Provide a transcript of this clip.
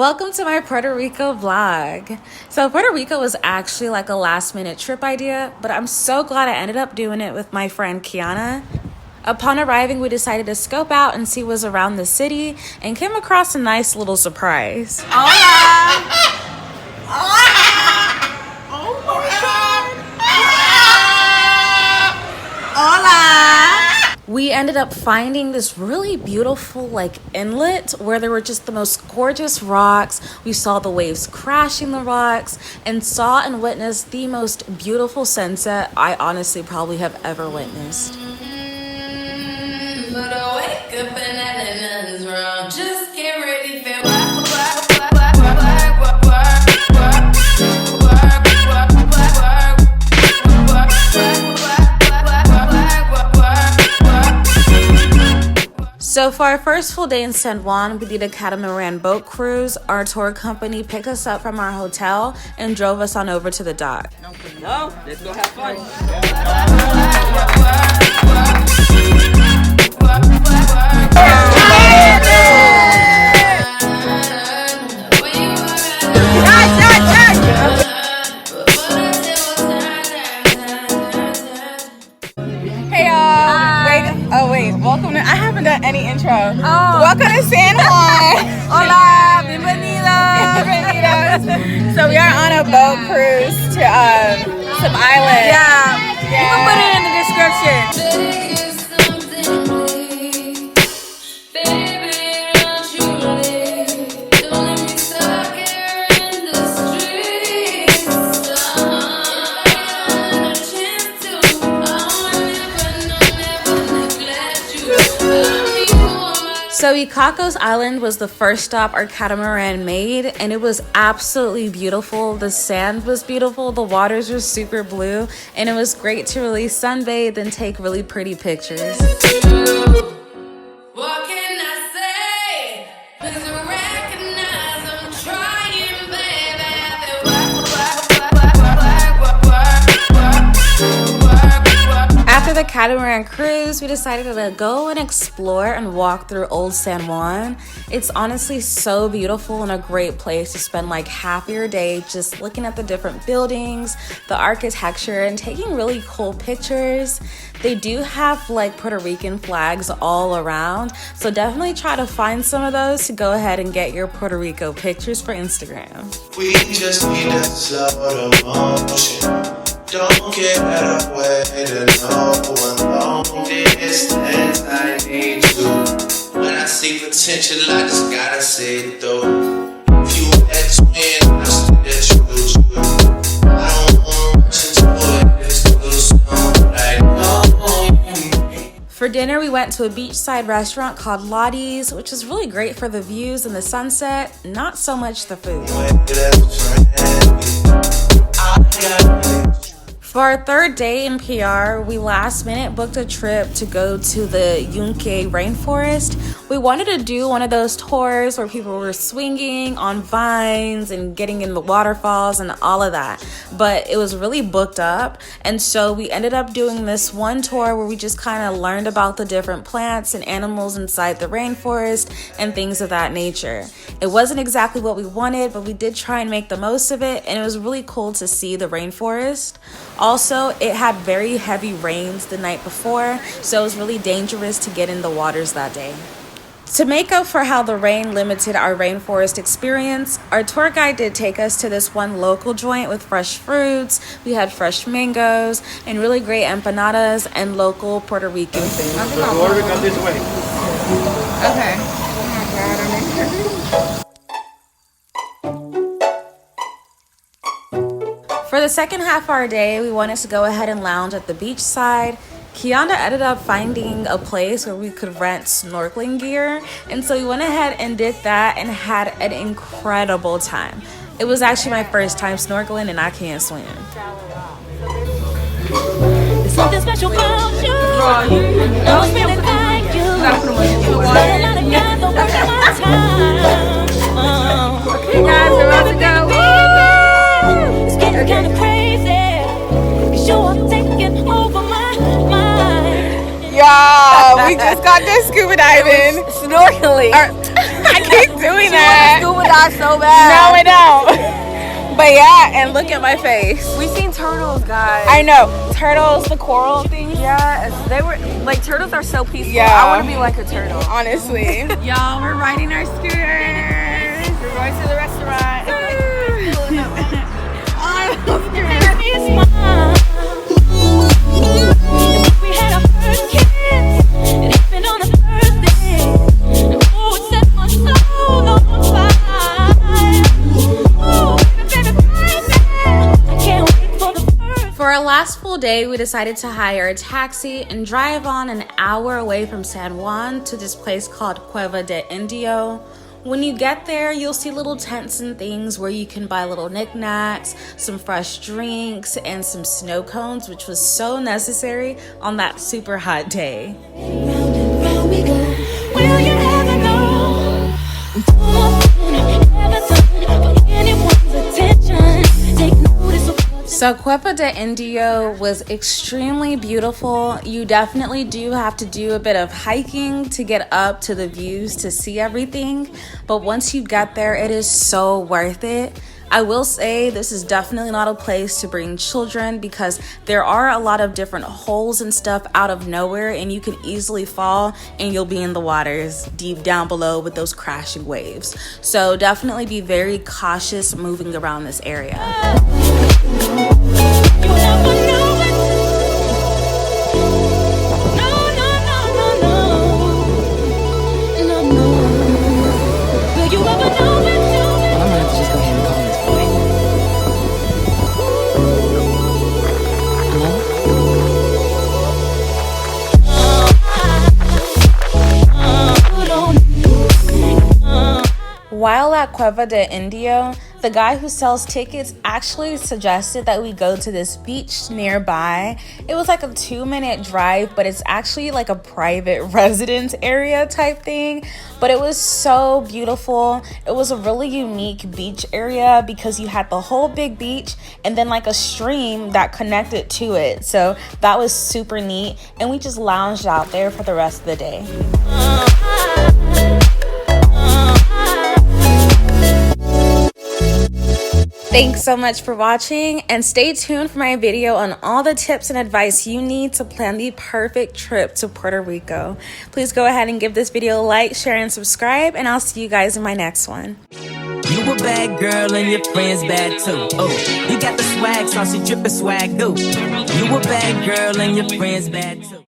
Welcome to my Puerto Rico vlog. So Puerto Rico was actually like a last minute trip idea, but I'm so glad I ended up doing it with my friend Kianna. Upon arriving, we decided to scope out and see what was around the city and came across a nice little surprise. Hola! Oh my God! Hola! We ended up finding this really beautiful like inlet where there were just the most gorgeous rocks. We saw the waves crashing the rocks and saw and witnessed the most beautiful sunset I honestly probably have ever witnessed. But I wake up and nothing's wrong. Just get ready for So for our first full day in San Juan, we did a Catamaran boat cruise. Our tour company picked us up from our hotel and drove us on over to the dock. No, let's go have fun. Hey y'all! Oh wait, welcome to. I haven't done any intro. Welcome to San Juan. Hola, bienvenidos. Bienvenidos. So we are on a boat cruise to some island. Yeah, you can put it in the description. So Kagos Island was the first stop our catamaran made, and it was absolutely beautiful. The sand was beautiful, the waters were super blue, and it was great to really sunbathe and take really pretty pictures. What can I say? Please recognize I'm trying, baby. After the catamaran cruise, we decided to go and explore and walk through Old San Juan. It's honestly so beautiful and a great place to spend like half your day just looking at the different buildings, the architecture, and taking really cool pictures. They do have like Puerto Rican flags all around, so definitely try to find some of those to go ahead and get your Puerto Rico pictures for Instagram. We just need a slow motion. Don't get away to no one long distance. I need you. When I see potential, I just gotta see it through. If you had twin, I still choose you. I don't wanna rush into it. It's too soon. Like, no. For dinner, we went to a beachside restaurant called Lottie's, which is really great for the views and the sunset, not so much the food. For our third day in PR, we last minute booked a trip to go to the Yunque Rainforest. We wanted to do one of those tours where people were swinging on vines and getting in the waterfalls and all of that, but it was really booked up, and so we ended up doing this one tour where we just kind of learned about the different plants and animals inside the rainforest and things of that nature. It wasn't exactly what we wanted, but we did try and make the most of it, and it was really cool to see the rainforest. Also, it had very heavy rains the night before, so it was really dangerous to get in the waters that day. To make up for how the rain limited our rainforest experience, our tour guide did take us to this one local joint with fresh fruits. We had fresh mangoes and really great empanadas and local Puerto Rican food. Okay. For the second half of our day, we wanted to go ahead and lounge at the beach side. Kianna ended up finding a place where we could rent snorkeling gear, and so we went ahead and did that and had an incredible time. It was actually my first time snorkeling, and I can't swim. There's something special about you. No one's really like you. Spend a lot of guys on working my time. Okay, guys, we're about to go. It's getting kind of crazy. 'Cause you are taking over my mind. Y'all, we just got done scuba diving. Snorkeling. I keep doing that. Scuba shot so bad. No, I don't. But yeah, and look at my face. We seen turtles, guys. I know. Turtles, the coral things. Yes, they were like turtles are so peaceful. Yeah. I want to be like a turtle. Honestly. Y'all, we're riding our scooters. We're going to the restaurant. We had our first kiss. It happened on the first day. Oh, it set my soul on fire. Oh, baby, baby, I can't wait for the first. For our last full day, we decided to hire a taxi and drive on an hour away from San Juan to this place called Quinta de Indio. When you get there, you'll see little tents and things where you can buy little knickknacks, some fresh drinks, and some snow cones, which was so necessary on that super hot day. Round and round we go. Will you ever know? Never done for anyone's attention. Take notice of what's So Quinta de Indio was extremely beautiful. You definitely do have to do a bit of hiking to get up to the views to see everything. But once you get there, it is so worth it. I will say this is definitely not a place to bring children because there are a lot of different holes and stuff out of nowhere and you can easily fall and you'll be in the waters deep down below with those crashing waves. So definitely be very cautious moving around this area. you never know it. No. Will you ever know it? I'm gonna have to just go ahead and call this boy. Hello? While at Quinta de Indio, the guy who sells tickets actually suggested that we go to this beach nearby. It was like a 2-minute drive, but it's actually like a private residence area type thing. But it was so beautiful. It was a really unique beach area because you had the whole big beach and then like a stream that connected to it. So that was super neat. And we just lounged out there for the rest of the day. Thanks so much for watching and stay tuned for my video on all the tips and advice you need to plan the perfect trip to Puerto Rico. Please go ahead and give this video a like, share, and subscribe, and I'll see you guys in my next one. You a bad girl and your friends bad too. Oh, you got the swag, saucy drippin' swag, do. You a bad girl and your friends bad too.